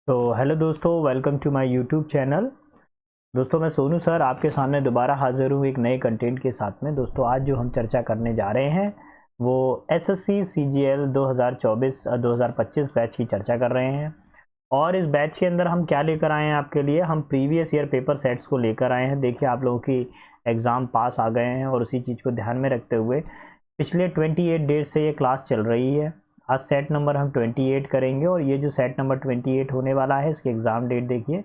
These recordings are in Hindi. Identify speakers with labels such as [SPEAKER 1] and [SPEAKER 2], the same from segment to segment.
[SPEAKER 1] तो हेलो दोस्तों, welcome to my YouTube channel. दोस्तों, मैं सोनू सर आपके सामने दोबारा हाज़िर हूँ एक नए कंटेंट के साथ में। दोस्तों, आज जो हम चर्चा करने जा रहे हैं वो एसएससी सीजीएल 2024-2025 बैच की चर्चा कर रहे हैं। और इस बैच के अंदर हम क्या लेकर आए हैं आपके लिए, हम प्रीवियस ईयर पेपर सेट्स को लेकर आए हैं। देखिए, आप लोगों की एग्ज़ाम पास आ गए हैं और उसी चीज़ को ध्यान में रखते हुए पिछले 28 डेज से ये क्लास चल रही है। आज सेट नंबर हम 28 करेंगे और ये जो सेट नंबर 28 होने वाला है इसकी एग्ज़ाम डेट देखिए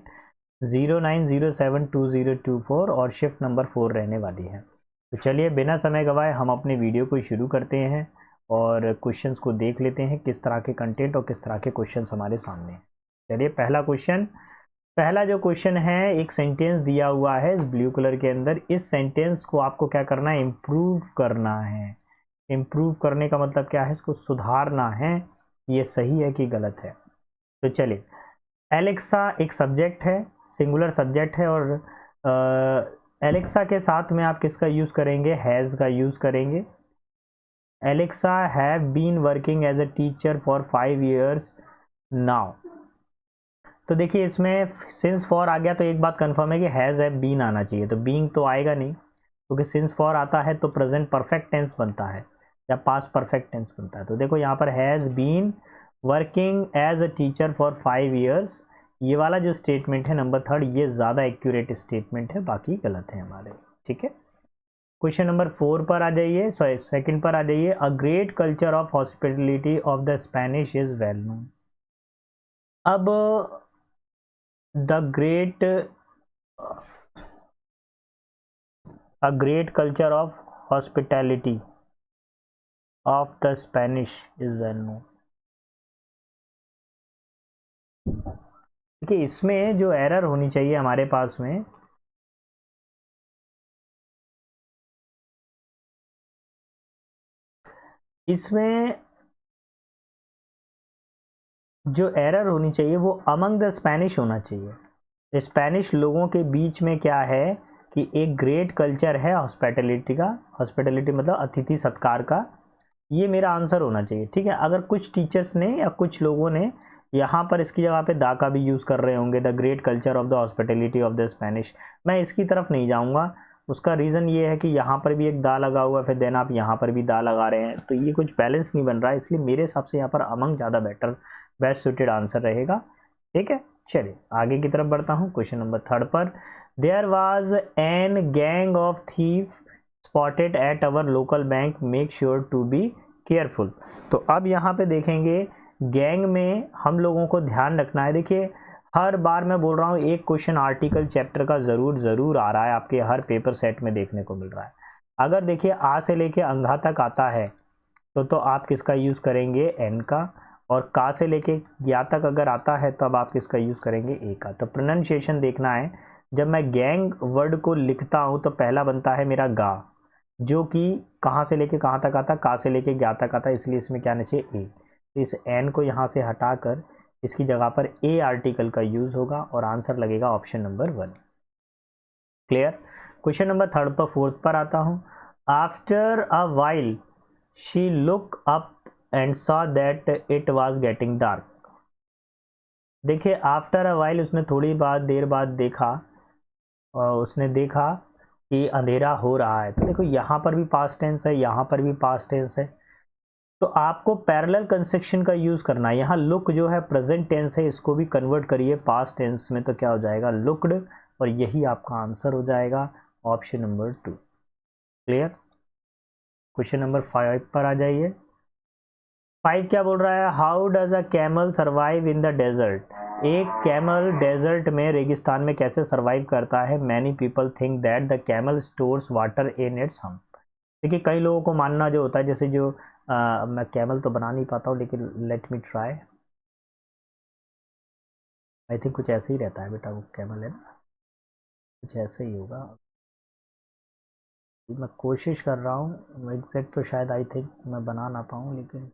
[SPEAKER 1] 09072024 और शिफ्ट नंबर 4 रहने वाली है। तो चलिए बिना समय गवाए हम अपने वीडियो को शुरू करते हैं और क्वेश्चंस को देख लेते हैं किस तरह के कंटेंट और किस तरह के क्वेश्चंस हमारे सामने हैं। चलिए पहला जो क्वेश्चन है, एक सेंटेंस दिया हुआ है इस ब्लू कलर के अंदर। इस सेंटेंस को आपको क्या करना है, इम्प्रूव करना है। इम्प्रूव करने का मतलब क्या है, इसको सुधारना है, ये सही है कि गलत है। तो चलिए, एलेक्सा एक सब्जेक्ट है, सिंगुलर सब्जेक्ट है और एलेक्सा के साथ में आप किसका यूज़ करेंगे, हैज़ का यूज़ करेंगे। Alexa have been working as a teacher for 5 years now. तो देखिए, इसमें सिंस फॉर आ गया तो एक बात कंफर्म है कि हैज़ हैव बीन आना चाहिए, तो बीइंग तो आएगा नहीं क्योंकि सिंस फॉर आता है तो प्रेजेंट परफेक्ट टेंस बनता है या पास्ट परफेक्ट टेंस बनता है। तो देखो यहाँ पर has been working as a teacher for 5 years, ये वाला जो स्टेटमेंट है नंबर 3 ये ज़्यादा एक्यूरेट स्टेटमेंट है, बाकी गलत है हमारे। ठीक है, क्वेश्चन नंबर 4 पर आ जाइए, सॉरी सेकंड पर आ जाइए। A great culture of hospitality of the Spanish is well known. अब the great a great culture of hospitality of the Spanish is well known। देखिए, इसमें जो एरर होनी चाहिए हमारे पास में, इसमें जो एरर होनी चाहिए वो अमंग द स्पेनिश होना चाहिए। स्पेनिश लोगों के बीच में क्या है कि एक ग्रेट कल्चर है हॉस्पिटलिटी का। हॉस्पिटलिटी मतलब अतिथि सत्कार का, ये मेरा आंसर होना चाहिए। ठीक है, अगर कुछ टीचर्स ने या कुछ लोगों ने यहाँ पर इसकी जगह पे दा का भी यूज़ कर रहे होंगे, the great culture of the hospitality of the Spanish, मैं इसकी तरफ नहीं जाऊँगा। उसका रीज़न ये है कि यहाँ पर भी एक दा लगा हुआ है, फिर देन आप यहाँ पर भी दा लगा रहे हैं, तो ये कुछ बैलेंस नहीं बन रहा है। इसलिए मेरे हिसाब से यहाँ पर अमंग ज़्यादा बेटर बेस्ट सूटेड आंसर रहेगा। ठीक है, चलिए आगे की तरफ बढ़ता हूँ। क्वेश्चन नंबर 3 पर, there was an gang of thief spotted at our local bank, make sure to be careful. तो अब यहाँ पे देखेंगे गैंग में हम लोगों को ध्यान रखना है। देखिए, हर बार मैं बोल रहा हूँ एक क्वेश्चन आर्टिकल चैप्टर का ज़रूर आ रहा है, आपके हर पेपर सेट में देखने को मिल रहा है। अगर देखिए आ से लेके अंधा तक आता है तो आप किसका यूज़ करेंगे, एन का। और का से लेके या तक अगर आता है तो अब आप किसका यूज़ करेंगे, ए का। तो प्रोनाउंसिएशन देखना है। जब मैं गैंग वर्ड को लिखता हूँ तो पहला बनता है मेरा गा, जो कि कहाँ से लेके कहाँ तक आता है, का से लेके ज्ञा तक आता है, इसलिए इसमें क्या आना चाहिए, ए। तो इस एन को यहाँ से हटाकर इसकी जगह पर ए आर्टिकल का यूज़ होगा और आंसर लगेगा option number 1। Clear. Question number 3 पर 4 पर आता हूँ। After a while she look up and saw that it was getting dark. देखिए, आफ्टर अ वाइल उसने थोड़ी देर बाद देखा और उसने देखा कि अंधेरा हो रहा है। तो देखो यहाँ पर भी पास्ट टेंस है, यहाँ पर भी पास्ट टेंस है, तो आपको पैरेलल कंस्ट्रक्शन का यूज़ करना है। यहाँ लुक जो है प्रेजेंट टेंस है, इसको भी कन्वर्ट करिए पास्ट टेंस में, तो क्या हो जाएगा, लुक्ड, और यही आपका आंसर हो जाएगा option number 2। Clear. Question number 5 पर आ जाइए। 5 क्या बोल रहा है, how does a camel survive in the desert. एक कैमल डेजर्ट में, रेगिस्तान में कैसे सर्वाइव करता है। Many people think that the camel stores water in its hump. देखिए, कई लोगों को मानना जो होता है, जैसे जो मैं कैमल तो बना नहीं पाता हूँ लेकिन let me try, I think कुछ ऐसे ही रहता है बेटा, वो कैमल है ना, कुछ ऐसे ही होगा। मैं कोशिश कर रहा हूँ, एग्जैक्ट तो शायद आई थिंक मैं बना ना पाऊँ, लेकिन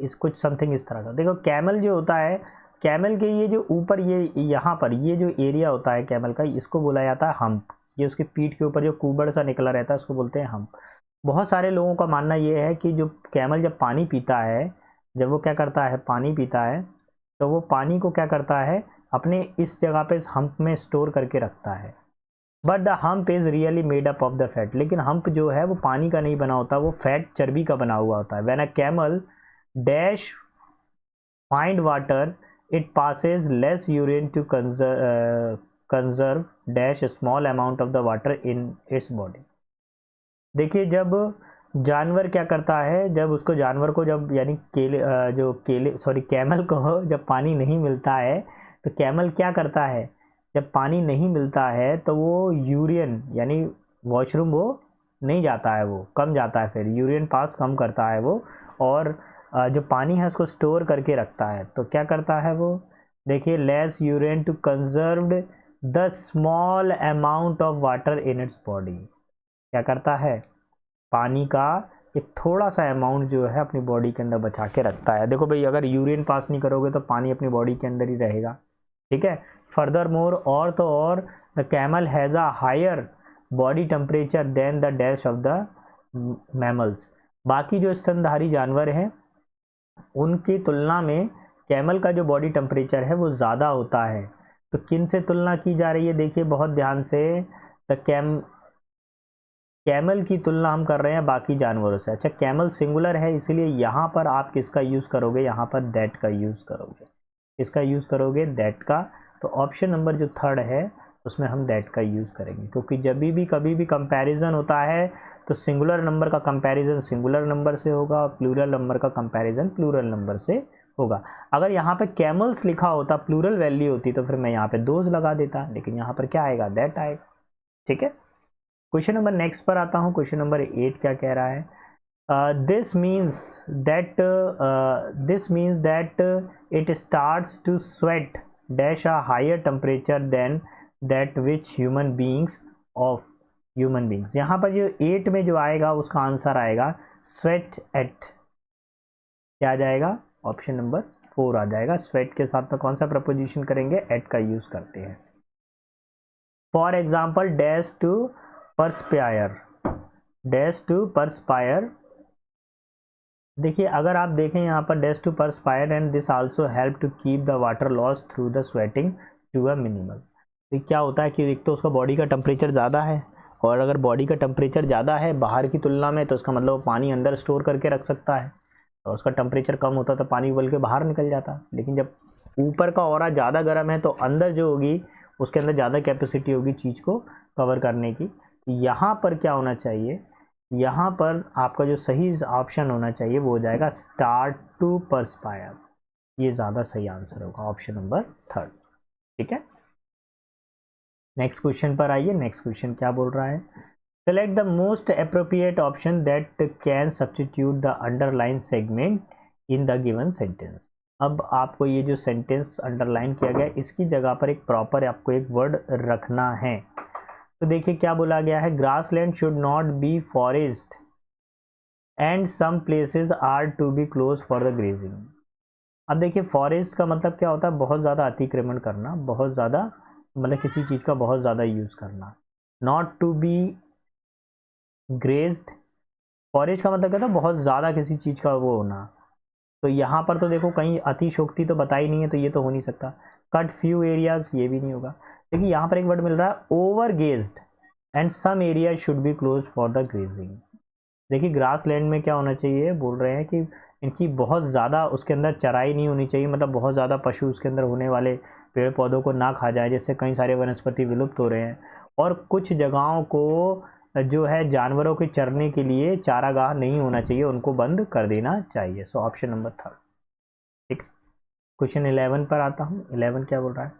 [SPEAKER 1] इस कुछ समथिंग इस तरह का। देखो, कैमल जो होता है, कैमल के ये जो ऊपर ये यहाँ पर ये जो एरिया होता है कैमल का, इसको बोला जाता है हम्प। ये उसकी पीठ के ऊपर जो कुबड़ सा निकला रहता है उसको बोलते हैं हम्प। बहुत सारे लोगों का मानना ये है कि जो कैमल जब पानी पीता है, जब वो क्या करता है, पानी पीता है, तो वो पानी को क्या करता है, अपने इस जगह पे इस हम्प में स्टोर करके रखता है। But the hump is really made up of the fat, लेकिन हम्प जो है वो पानी का नहीं बना होता, वो फैट चर्बी का बना हुआ होता है। When a camel dash find water it passes less urine to conserve dash small amount of the water in its body. देखिए जब जानवर क्या करता है, जब उसको जानवर को जब यानी कैमल को जब पानी नहीं मिलता है तो कैमल क्या करता है, जब पानी नहीं मिलता है तो वो यूरिन यानी वॉशरूम वो नहीं जाता है, वो कम जाता है, फिर यूरिन पास कम करता है वो, और जो पानी है उसको स्टोर करके रखता है। तो क्या करता है वो, देखिए less urine to conserved the small amount of water in its body. क्या करता है, पानी का एक थोड़ा सा अमाउंट जो है अपनी बॉडी के अंदर बचा के रखता है। देखो भाई, अगर यूरिन पास नहीं करोगे तो पानी अपनी बॉडी के अंदर ही रहेगा, ठीक है। फर्दर मोर, और तो और, the camel has a higher body temperature than the dash of the mammals. बाकी जो स्तनधारी जानवर हैं उनकी तुलना में कैमल का जो बॉडी टेम्परेचर है वो ज़्यादा होता है। तो किन से तुलना की जा रही है, देखिए बहुत ध्यान से, द कैमल की तुलना हम कर रहे हैं बाकी जानवरों से। अच्छा, कैमल सिंगुलर है इसलिए यहाँ पर आप किसका यूज़ करोगे, यहाँ पर दैट का यूज़ करोगे। इसका यूज़ करोगे दैट का। तो ऑप्शन नंबर जो थर्ड है उसमें हम दैट का यूज़ करेंगे, क्योंकि जब भी कभी भी कंपैरिजन होता है तो सिंगुलर नंबर का कंपैरिजन सिंगुलर नंबर से होगा और प्लूरल नंबर का कंपैरिजन प्लूरल नंबर से होगा। अगर यहाँ पे कैमल्स लिखा होता, प्लूरल वैल्यू होती, तो फिर मैं यहाँ पे दोज लगा देता, लेकिन यहाँ पर क्या आएगा, दैट आएगा, ठीक है। क्वेश्चन नंबर नेक्स्ट पर आता हूँ। क्वेश्चन नंबर 8 क्या कह रहा है, this means that it starts to sweat dash a higher temperature than that which human beings. यहाँ पर जो 8 में जो आएगा उसका आंसर आएगा स्वेट एट, क्या आ जाएगा, ऑप्शन नंबर 4 आ जाएगा। स्वेट के साथ में कौन सा प्रपोजिशन करेंगे, एट का यूज करते हैं। For example dash to perspire, dash to perspire. देखिए अगर आप देखें यहाँ पर dash to perspire and this also help to keep the water loss through the sweating to a minimal. तो क्या होता है कि एक तो उसका बॉडी का टेम्परेचर ज़्यादा है, और अगर बॉडी का टेम्परेचर ज़्यादा है बाहर की तुलना में, तो उसका मतलब पानी अंदर स्टोर करके रख सकता है, और उसका टेम्परेचर कम होता तो पानी उबल के बाहर निकल जाता। लेकिन जब ऊपर का ऑरा ज़्यादा गर्म है तो अंदर जो होगी उसके अंदर ज़्यादा कैपेसिटी होगी चीज़ को कवर करने की। यहाँ पर क्या होना चाहिए, यहाँ पर आपका जो सही ऑप्शन होना चाहिए वो हो जाएगा स्टार्ट टू परस्पायर। ये ज़्यादा सही आंसर होगा, ऑप्शन नंबर 3, ठीक है। नेक्स्ट क्वेश्चन पर आइए। नेक्स्ट क्वेश्चन क्या बोल रहा है, select the most appropriate option that can substitute the underline segment in the given sentence. अब आपको ये जो सेंटेंस अंडरलाइन किया गया इसकी जगह पर एक प्रॉपर आपको एक वर्ड रखना है। तो देखिए क्या बोला गया है, grass land should not be forest and some places are to be close for the grazing. अब देखिए फॉरेस्ट का मतलब क्या होता है, बहुत ज़्यादा अतिक्रमण करना, बहुत ज़्यादा मतलब किसी चीज़ का बहुत ज़्यादा यूज़ करना। Not to be grazed, forest का मतलब क्या था, बहुत ज़्यादा किसी चीज़ का वो होना। तो यहाँ पर तो देखो कहीं अतिशोक्ति तो बताई नहीं है, तो ये तो हो नहीं सकता। कट फ्यू एरियाज, ये भी नहीं होगा। देखिए यहाँ पर एक वर्ड मिल रहा है over grazed and some area should be close for the grazing. देखिए ग्रास लैंड में क्या होना चाहिए, बोल रहे हैं कि इनकी बहुत ज़्यादा उसके अंदर चराई नहीं होनी चाहिए, मतलब बहुत ज़्यादा पशु उसके अंदर होने वाले पेड़ पौधों को ना खा जाए, जिससे कई सारे वनस्पति विलुप्त हो रहे हैं। और कुछ जगहों को जो है जानवरों के चरने के लिए चारागाह नहीं होना चाहिए, उनको बंद कर देना चाहिए। सो ऑप्शन नंबर 3, ठीक। क्वेश्चन 11 पर आता हूँ। 11 क्या बोल रहा है,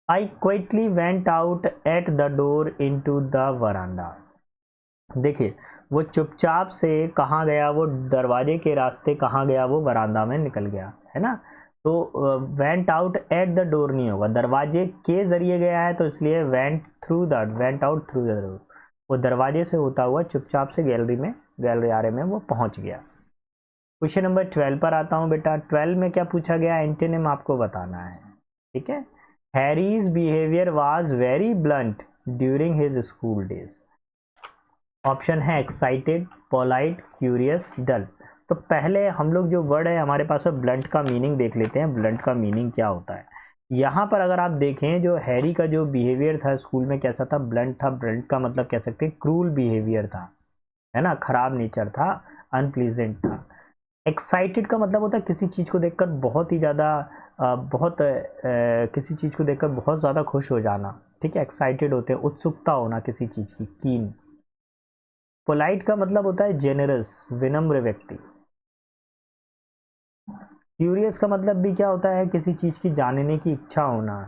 [SPEAKER 1] I quickly went out at the door into the वरांडा। देखिए वो चुपचाप से कहाँ गया, वो दरवाजे के रास्ते कहाँ गया, वो वरांदा में निकल गया, है ना। तो went out at the door नहीं होगा, दरवाजे के जरिए गया है, तो इसलिए went out through the door, वो दरवाजे से होता हुआ चुपचाप से गैलरियारे में वो पहुंच गया। क्वेश्चन नंबर 12 पर आता हूँ बेटा। 12 में क्या पूछा गया, एंटोनिम आपको बताना है, ठीक है। Harry's behaviour was very blunt during his school days. Option है एक्साइटेड, पोलाइट, क्यूरियस, डल। तो पहले हम लोग जो वर्ड है हमारे पास में ब्लंट का मीनिंग देख लेते हैं, ब्लंट का मीनिंग क्या होता है। यहाँ पर अगर आप देखें जो हैरी का जो बिहेवियर था स्कूल में कैसा था, ब्लंट था। ब्लंट का मतलब कह सकते हैं क्रूल बिहेवियर था, है ना, खराब नेचर था, अनप्लीजेंट था। एक्साइटेड का मतलब होता है किसी चीज़ को देखकर बहुत ही ज़्यादा किसी चीज़ को देखकर बहुत ज़्यादा खुश हो जाना, ठीक है, एक्साइटेड होते हैं, उत्सुकता होना किसी चीज़ की, कीन। पोलाइट का मतलब होता है जेनरस, विनम्र व्यक्ति। क्यूरियस का मतलब भी क्या होता है, किसी चीज़ की जानने की इच्छा होना,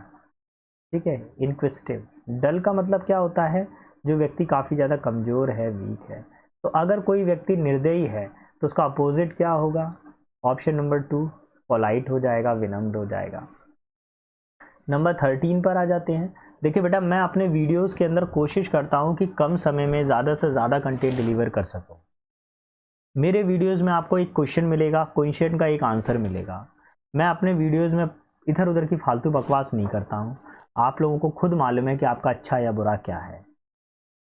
[SPEAKER 1] ठीक है, इंक्विजिटिव। डल का मतलब क्या होता है, जो व्यक्ति काफ़ी ज़्यादा कमज़ोर है, वीक है। तो अगर कोई व्यक्ति निर्दयी है तो उसका अपोजिट क्या होगा, ऑप्शन नंबर 2 पोलाइट हो जाएगा, विनम्र हो जाएगा। नंबर 13 पर आ जाते हैं। देखिए बेटा, मैं अपने वीडियोस के अंदर कोशिश करता हूँ कि कम समय में ज़्यादा से ज़्यादा कंटेंट डिलीवर कर सकूँ। मेरे वीडियोस में आपको एक क्वेश्चन मिलेगा, क्वेश्चन का एक आंसर मिलेगा। मैं अपने वीडियोस में इधर उधर की फालतू बकवास नहीं करता हूँ। आप लोगों को खुद मालूम है कि आपका अच्छा या बुरा क्या है,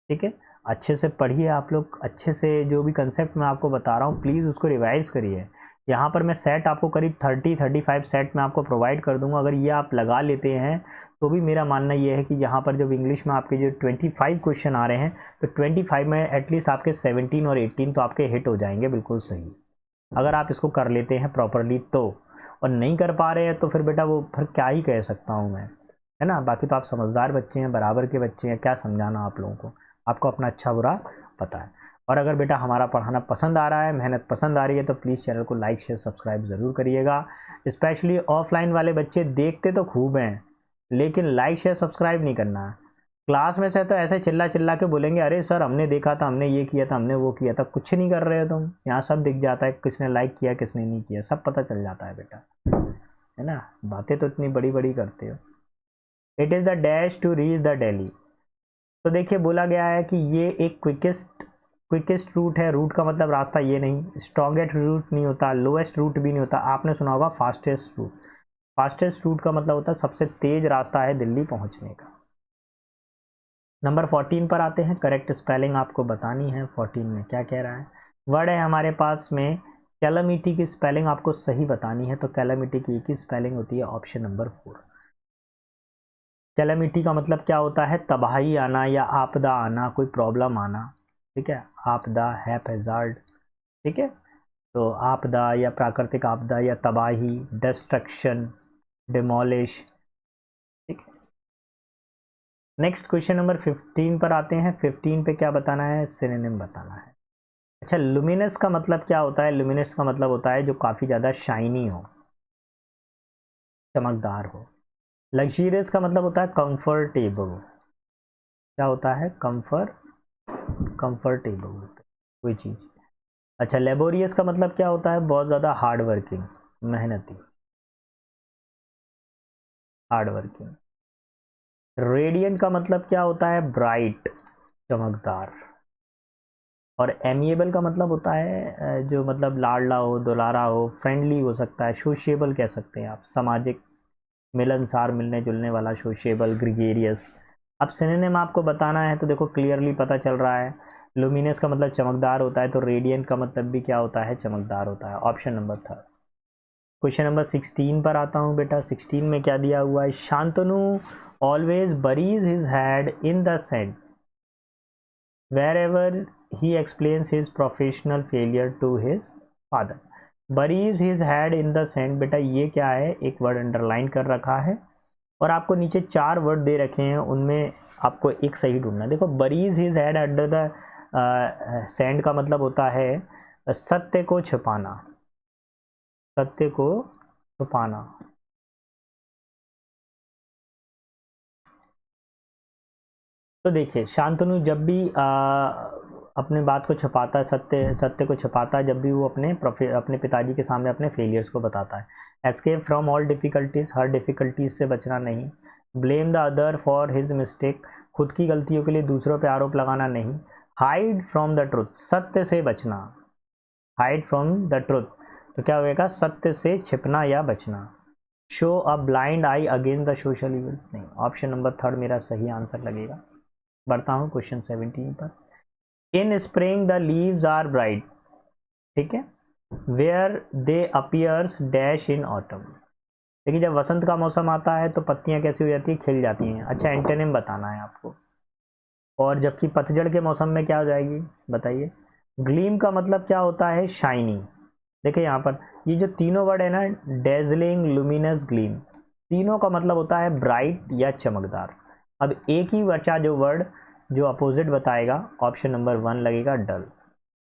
[SPEAKER 1] ठीक है। अच्छे से पढ़िए, आप लोग अच्छे से जो भी कंसेप्ट मैं आपको बता रहा हूँ प्लीज़ उसको रिवाइज करिए। यहाँ पर मैं सेट आपको करीब 30-35 सेट मैं आपको प्रोवाइड कर दूंगा। अगर ये आप लगा लेते हैं तो भी मेरा मानना ये है कि यहाँ पर जब इंग्लिश में आपके जो 25 क्वेश्चन आ रहे हैं तो 25 में एटलीस्ट आपके 17 और 18 तो आपके हिट हो जाएंगे, बिल्कुल सही, अगर आप इसको कर लेते हैं प्रॉपरली तो। और नहीं कर पा रहे हैं तो फिर बेटा वो फिर क्या ही कह सकता हूँ मैं, है ना। बाकी तो आप समझदार बच्चे हैं, बराबर के बच्चे हैं, क्या समझाना आप लोगों को, आपको अपना अच्छा बुरा पता है। और अगर बेटा हमारा पढ़ाना पसंद आ रहा है, मेहनत पसंद आ रही है तो प्लीज़ चैनल को लाइक शेयर सब्सक्राइब ज़रूर करिएगा। स्पेशली ऑफलाइन वाले बच्चे देखते तो खूब हैं लेकिन लाइक शेयर सब्सक्राइब नहीं करना। क्लास में से तो ऐसे चिल्ला चिल्ला के बोलेंगे अरे सर हमने देखा था, हमने ये किया था, हमने वो किया था, कुछ नहीं कर रहे हो तुम। यहाँ सब दिख जाता है, किसने लाइक किया किसने नहीं किया, सब पता चल जाता है बेटा, है ना। बातें तो इतनी बड़ी बड़ी करते हो। It is the dash to reach the Delhi. तो देखिए बोला गया है कि ये एक क्विकेस्ट रूट है। रूट का मतलब रास्ता ये नहीं, स्ट्रॉन्गेस्ट रूट नहीं होता, लोएस्ट रूट भी नहीं होता। आपने सुना होगा फास्टेस्ट रूट। फास्टेस्ट रूट का मतलब होता है सबसे तेज रास्ता है दिल्ली पहुंचने का। नंबर 14 पर आते हैं। करेक्ट स्पेलिंग आपको बतानी है। 14 में क्या कह रहा है, वर्ड है हमारे पास में कैलामिटी की स्पेलिंग आपको सही बतानी है। तो कैलामिटी की एक ही स्पेलिंग होती है, ऑप्शन नंबर 4। कैलामिटी का मतलब क्या होता है, तबाही आना या आपदा आना, कोई प्रॉब्लम आना, ठीक है। आपदा, हैजार्ड, ठीक है। तो आपदा या प्राकृतिक आपदा या तबाही, डिस्ट्रक्शन, डिमोलिश, ठीक है। नेक्स्ट क्वेश्चन नंबर 15 पर आते हैं। 15 पे क्या बताना है, सिनोनिम बताना है। अच्छा, लुमिनस का मतलब क्या होता है, लुमिनस का मतलब होता है जो काफ़ी ज़्यादा शाइनी हो, चमकदार हो। लग्जरियस का मतलब होता है कंफर्टेबल, क्या होता है, कंफर्टेबल कोई चीज़। अच्छा, लेबोरियस का मतलब क्या होता है, बहुत ज़्यादा हार्ड वर्किंग, मेहनती, हार्ड वर्किंग। रेडियंट का मतलब क्या होता है, ब्राइट, चमकदार। और एमिएबल का मतलब होता है जो मतलब लाडला हो, दुलारा हो, फ्रेंडली हो सकता है, सोशिएबल कह सकते हैं आप, सामाजिक, मिलनसार, मिलने जुलने वाला, सोशिएबल, ग्रिगेरियस। अब सिनोनिम आपको बताना है तो देखो क्लियरली पता चल रहा है। लुमिनस का मतलब चमकदार होता है तो रेडियंट का मतलब भी क्या होता है, चमकदार होता है, ऑप्शन नंबर 3। क्वेश्चन नंबर 16 पर आता हूँ बेटा। 16 में क्या दिया हुआ है, Shantanu always buries his head in the sand wherever he explains his professional failure to his father। buries his head in the sand, बेटा ये क्या है, एक वर्ड अंडरलाइन कर रखा है और आपको नीचे 4 वर्ड दे रखे हैं, उनमें आपको एक सही ढूंढना है। देखो, buries his head under the sand का मतलब होता है सत्य को छुपाना, सत्य को छुपाना। तो देखिए, शांतनु जब भी अपने बात को छुपाता है, सत्य को छुपाता है जब भी वो अपने पिताजी के सामने अपने फेलियर्स को बताता है। Escape from all difficulties, her difficulties से बचना नहीं। Blame the other for his mistake, खुद की गलतियों के लिए दूसरों पे आरोप लगाना नहीं। हाइड फ्रॉम द ट्रुथ, सत्य से बचना, हाइड फ्रॉम द ट्रुथ, तो क्या होगा, सत्य से छिपना या बचना। Show a blind I against the social evils, नहीं, ऑप्शन नंबर 3 मेरा सही आंसर लगेगा। बढ़ता हूँ क्वेश्चन 17 पर। In spring the leaves are bright, ठीक है। Where they appears dash in autumn. देखिए जब वसंत का मौसम आता है तो पत्तियां कैसी हो जाती है, खिल जाती हैं। अच्छा एंटोनिम बताना है आपको। और जबकि पतझड़ के मौसम में क्या हो जाएगी बताइए। ग्लीम का मतलब क्या होता है, शाइनी। देखिए यहाँ पर ये जो तीनों वर्ड है ना, डेजलिंग, लुमिनस, ग्लीम, तीनों का मतलब होता है ब्राइट या चमकदार। अब एक ही बचा जो वर्ड जो अपोजिट बताएगा, ऑप्शन नंबर 1 लगेगा, डल।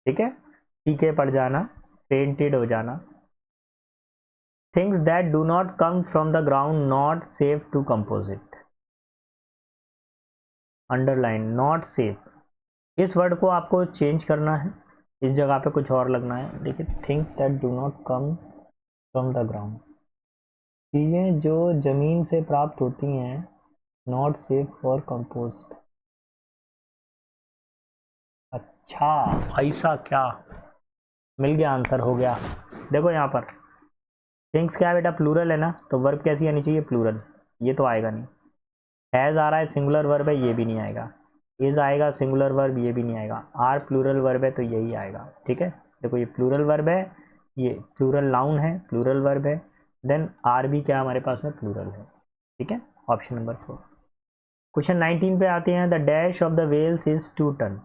[SPEAKER 1] ठीक है, फीके पड़ जाना, पेंटेड हो जाना। Things that do not come from the ground not safe to composite. Underline, not safe. इस वर्ड को आपको चेंज करना है, इस जगह पे कुछ और लगना है। देखिए things that do not come from the ground, चीज़ें जो ज़मीन से प्राप्त होती हैं, नॉट सेफ फॉर कंपोस्ट। अच्छा ऐसा क्या, मिल गया आंसर, हो गया। देखो यहाँ पर थिंग्स क्या है बेटा, प्लूरल है ना, तो वर्ब कैसी आनी चाहिए, प्लूरल। ये तो आएगा नहीं। हैज़ आ रहा है, सिंगुलर वर्ब है, ये भी नहीं आएगा। इज आएगा, सिंगुलर वर्ब, ये भी नहीं आएगा। आर प्लूरल वर्ब है तो यही आएगा। ठीक है, देखो ये प्लूरल वर्ब है, ये प्लूरल नाउन है, प्लूरल वर्ब है, देन आर भी क्या हमारे पास में प्लूरल है। ठीक है, ऑप्शन नंबर 4। क्वेश्चन 19 पे आते हैं। The dash of the whales is 2 ton.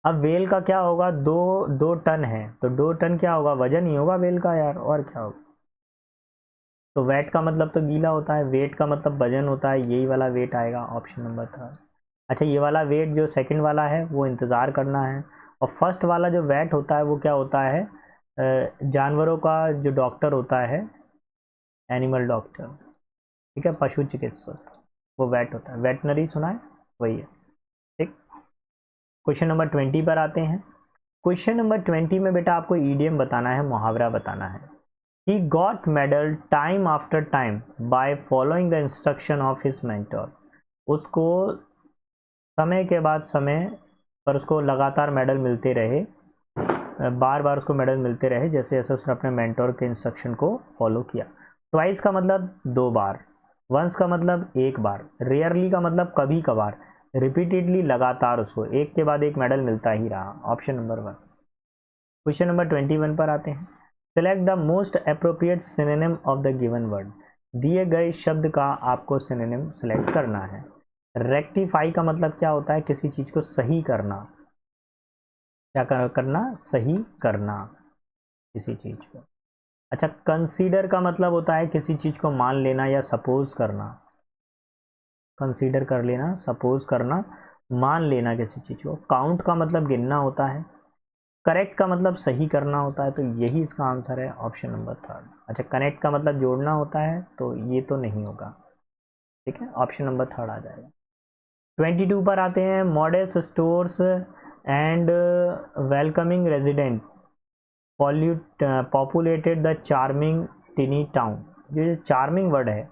[SPEAKER 1] अब वेल का क्या होगा, 2 टन है, तो 2 टन क्या होगा, वजन ही होगा वेल का यार, और क्या होगा। तो वेट का मतलब तो गीला होता है, वेट का मतलब वजन होता है, यही वाला वेट आएगा, ऑप्शन नंबर 3। अच्छा ये वाला वेट जो सेकंड वाला है वो इंतज़ार करना है, और फर्स्ट वाला जो वेट होता है वो क्या होता है, जानवरों का जो डॉक्टर होता है, एनिमल डॉक्टर। ठीक है, पशु चिकित्सक, वो वेट होता है, वेटनरी सुना है, वही है। ठीक, क्वेश्चन नंबर 20 पर आते हैं। क्वेश्चन नंबर 20 में बेटा आपको ईडियम बताना है, मुहावरा बताना है। He got medal time after time by following the instruction of his mentor. उसको समय के बाद समय पर उसको लगातार मेडल मिलते रहे, बार बार उसको मेडल मिलते रहे, जैसे जैसे उसने अपने मेंटोर के इंस्ट्रक्शन को फॉलो किया। ट्वाइस का मतलब 2 बार, वंस का मतलब 1 बार, रेयरली का मतलब कभी कभार, रिपीटेडली लगातार उसको एक के बाद एक मेडल मिलता ही रहा, ऑप्शन नंबर 1। क्वेश्चन नंबर 21 पर आते हैं। Select the most appropriate synonym of the given word. दिए गए शब्द का आपको सिनोनिम सेलेक्ट करना है। रेक्टिफाई का मतलब क्या होता है, किसी चीज़ को सही करना। क्या करना, सही करना किसी चीज़ को। अच्छा कंसीडर का मतलब होता है किसी चीज़ को मान लेना या सपोज करना। कंसीडर कर लेना, सपोज करना, मान लेना किसी चीज़ को। काउंट का मतलब गिनना होता है। करेक्ट का मतलब सही करना होता है, तो यही इसका आंसर है, ऑप्शन नंबर 3। अच्छा कनेक्ट का मतलब जोड़ना होता है, तो ये तो नहीं होगा। ठीक है, ऑप्शन नंबर 3 आ जाएगा। 22 पर आते हैं। Modest stores and welcoming resident populated the charming टिनी town. ये चार्मिंग वर्ड है,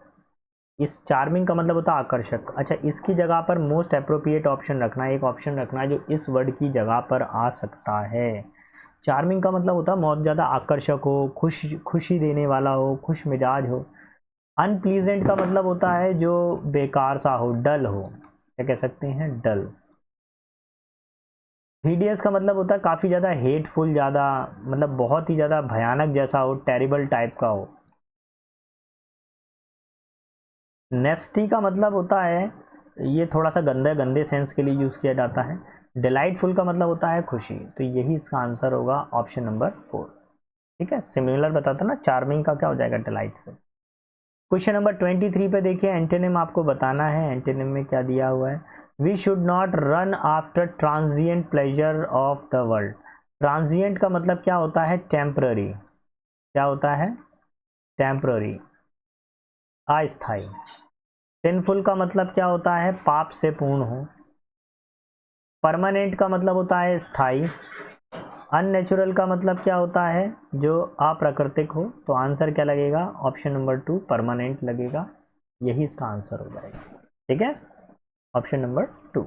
[SPEAKER 1] इस चार्मिंग का मतलब होता है आकर्षक। अच्छा इसकी जगह पर मोस्ट अप्रोप्रिएट ऑप्शन रखना है, एक ऑप्शन रखना है जो इस वर्ड की जगह पर आ सकता है। चार्मिंग का मतलब होता है बहुत ज़्यादा आकर्षक हो, खुशी देने वाला हो, खुश मिजाज हो। अनप्लीजेंट का मतलब होता है जो बेकार सा हो, डल हो, क्या कह सकते हैं, डल। हिडियस का मतलब होता है काफ़ी ज़्यादा हेटफुल, ज़्यादा मतलब बहुत ही ज़्यादा भयानक जैसा हो, टेरिबल टाइप का हो। नेस्टी का मतलब होता है, ये थोड़ा सा गंदे गंदे सेंस के लिए यूज़ किया जाता है। डिलाइटफुल का मतलब होता है खुशी, तो यही इसका आंसर होगा, ऑप्शन नंबर 4। ठीक है, सिमिलर बताता ना, चार्मिंग का क्या हो जाएगा, डिलाइटफुल। क्वेश्चन नंबर 23 पे देखिए, एंटोनिम आपको बताना है। एंटोनिम में क्या दिया हुआ है, we should not run after transient pleasure of the world. Transient का मतलब क्या होता है, टेम्पररी। क्या होता है, टेम्पररी, अस्थाई। सिंफुल का मतलब क्या होता है, पाप से पूर्ण हो। परमानेंट का मतलब होता है स्थाई। अननेचुरल का मतलब क्या होता है, जो अप्राकृतिक हो। तो आंसर क्या लगेगा, ऑप्शन नंबर 2 परमानेंट लगेगा, यही इसका आंसर हो जाएगा। ठीक है, ऑप्शन नंबर 2।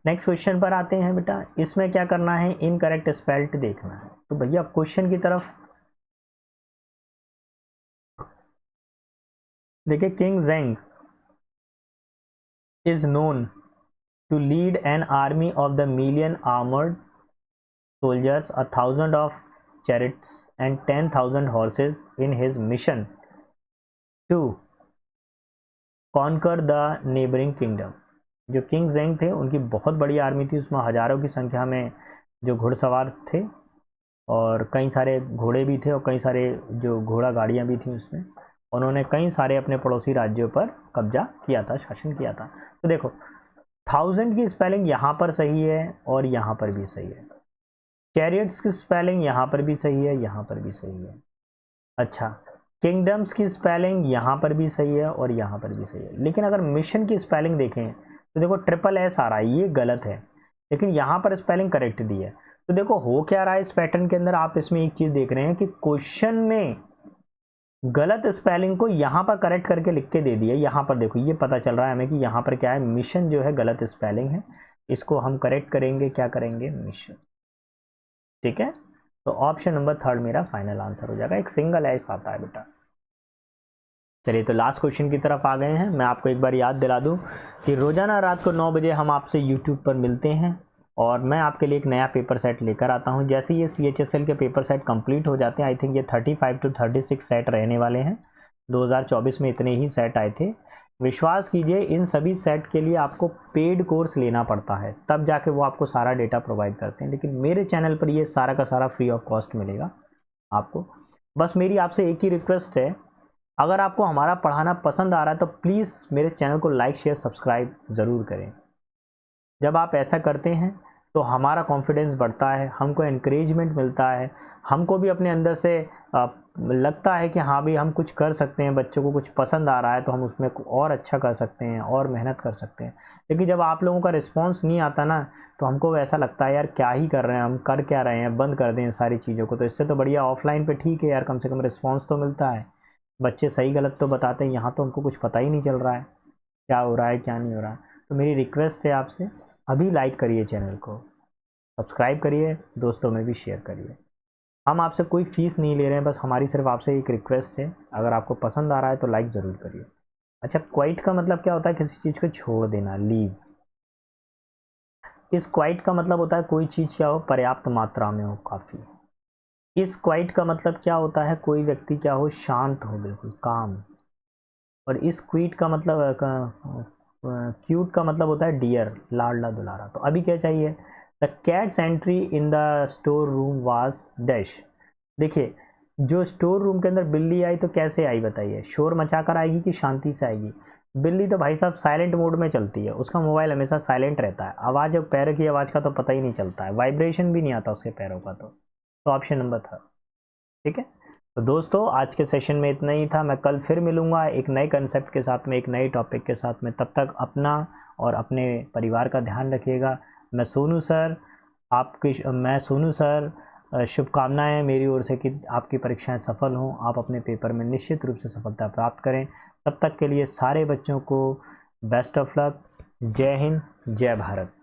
[SPEAKER 1] नेक्स्ट क्वेश्चन पर आते हैं बेटा। इसमें क्या करना है, इनकरेक्ट स्पेल्ट देखना है। तो भैया क्वेश्चन की तरफ देखिए, King Jeng is known to lead an army of the million armored soldiers, a thousand of chariots and 10,000 horses in his mission to conquer the neighboring kingdom। जो किंग जेंग थे उनकी बहुत बड़ी आर्मी थी, उसमें हज़ारों की संख्या में जो घुड़सवार थे और कई सारे घोड़े भी थे और कई सारे जो घोड़ा गाड़ियाँ भी थी उसमें। उन्होंने कई सारे अपने पड़ोसी राज्यों पर कब्जा किया था, शासन किया था। तो देखो 1000 की स्पेलिंग यहाँ पर सही है और यहाँ पर भी सही है। चैरियट्स की स्पेलिंग यहाँ पर भी सही है, यहाँ पर भी सही है। अच्छा, किंगडम्स की स्पेलिंग यहाँ पर भी सही है और यहाँ पर भी सही है। लेकिन अगर मिशन की स्पेलिंग देखें तो देखो ट्रिपल एस आ रहा है, ये गलत है, लेकिन यहाँ पर स्पेलिंग करेक्ट दी है। तो देखो हो क्या रहा है इस पैटर्न के अंदर, आप इसमें एक चीज़ देख रहे हैं कि क्वेश्चन में गलत स्पेलिंग को यहाँ पर करेक्ट करके लिख के दे दिया। यहाँ पर देखो ये पता चल रहा है हमें कि यहाँ पर क्या है, मिशन जो है गलत स्पेलिंग है, इसको हम करेक्ट करेंगे, क्या करेंगे, मिशन। ठीक है, तो ऑप्शन नंबर 3 मेरा फाइनल आंसर हो जाएगा। एक सिंगल एस आता है बेटा। चलिए तो लास्ट क्वेश्चन की तरफ आ गए हैं। मैं आपको एक बार याद दिला दूं कि रोज़ाना रात को 9 बजे हम आपसे यूट्यूब पर मिलते हैं और मैं आपके लिए एक नया पेपर सेट लेकर आता हूं। जैसे ये CHSL के पेपर सेट कंप्लीट हो जाते हैं, आई थिंक ये 35 to 36 सेट रहने वाले हैं। 2024 में इतने ही सेट आए थे। विश्वास कीजिए इन सभी सेट के लिए आपको पेड कोर्स लेना पड़ता है, तब जाके वो आपको सारा डेटा प्रोवाइड करते हैं। लेकिन मेरे चैनल पर ये सारा का सारा फ्री ऑफ कॉस्ट मिलेगा आपको। बस मेरी आपसे एक ही रिक्वेस्ट है, अगर आपको हमारा पढ़ाना पसंद आ रहा है तो प्लीज़ मेरे चैनल को लाइक शेयर सब्सक्राइब ज़रूर करें। जब आप ऐसा करते हैं तो हमारा कॉन्फिडेंस बढ़ता है, हमको एनकरेजमेंट मिलता है, हमको भी अपने अंदर से लगता है कि हाँ भाई हम कुछ कर सकते हैं, बच्चों को कुछ पसंद आ रहा है तो हम उसमें और अच्छा कर सकते हैं और मेहनत कर सकते हैं। लेकिन जब आप लोगों का रिस्पांस नहीं आता ना तो हमको ऐसा लगता है यार क्या ही कर रहे हैं, हम कर क्या रहे हैं, बंद कर दें सारी चीज़ों को। तो इससे तो बढ़िया ऑफलाइन पे ठीक है यार, कम से कम रिस्पॉन्स तो मिलता है, बच्चे सही गलत तो बताते हैं। यहाँ तो हमको कुछ पता ही नहीं चल रहा है क्या हो रहा है क्या नहीं हो रहा है। तो मेरी रिक्वेस्ट है आपसे, अभी लाइक करिए चैनल को, सब्सक्राइब करिए, दोस्तों में भी शेयर करिए। हम आपसे कोई फ़ीस नहीं ले रहे हैं, बस हमारी सिर्फ आपसे एक रिक्वेस्ट है, अगर आपको पसंद आ रहा है तो लाइक ज़रूर करिए। अच्छा, क्वाइट का मतलब क्या होता है, किसी चीज़ को छोड़ देना, लीव। इस क्वाइट का मतलब होता है कोई चीज़ क्या हो, पर्याप्त मात्रा में हो, काफ़ी। इस क्वाइट का मतलब क्या होता है, कोई व्यक्ति क्या हो, शांत हो, बिल्कुल काम। और इस क्वीट का मतलब क्यूट का मतलब होता है डियर, लाडला दुलारा। तो अभी क्या चाहिए, the cats entry in the store room was dash. देखिए जो स्टोर रूम के अंदर बिल्ली आई तो कैसे आई बताइए, शोर मचाकर आएगी कि शांति से आएगी। बिल्ली तो भाई साहब साइलेंट मोड में चलती है, उसका मोबाइल हमेशा साइलेंट रहता है, आवाज़ पैरों की आवाज़ का तो पता ही नहीं चलता है, वाइब्रेशन भी नहीं आता उसके पैरों का। तो ऑप्शन नंबर था। ठीक है, तो दोस्तों आज के सेशन में इतना ही था। मैं कल फिर मिलूँगा एक नए कंसेप्ट के साथ में, एक नए टॉपिक के साथ में। तब तक अपना और अपने परिवार का ध्यान रखिएगा। मैं सोनू सर शुभकामनाएं मेरी ओर से कि आपकी परीक्षाएं सफल हों, आप अपने पेपर में निश्चित रूप से सफलता प्राप्त करें। तब तक के लिए सारे बच्चों को बेस्ट ऑफ लक। जय हिंद, जय भारत।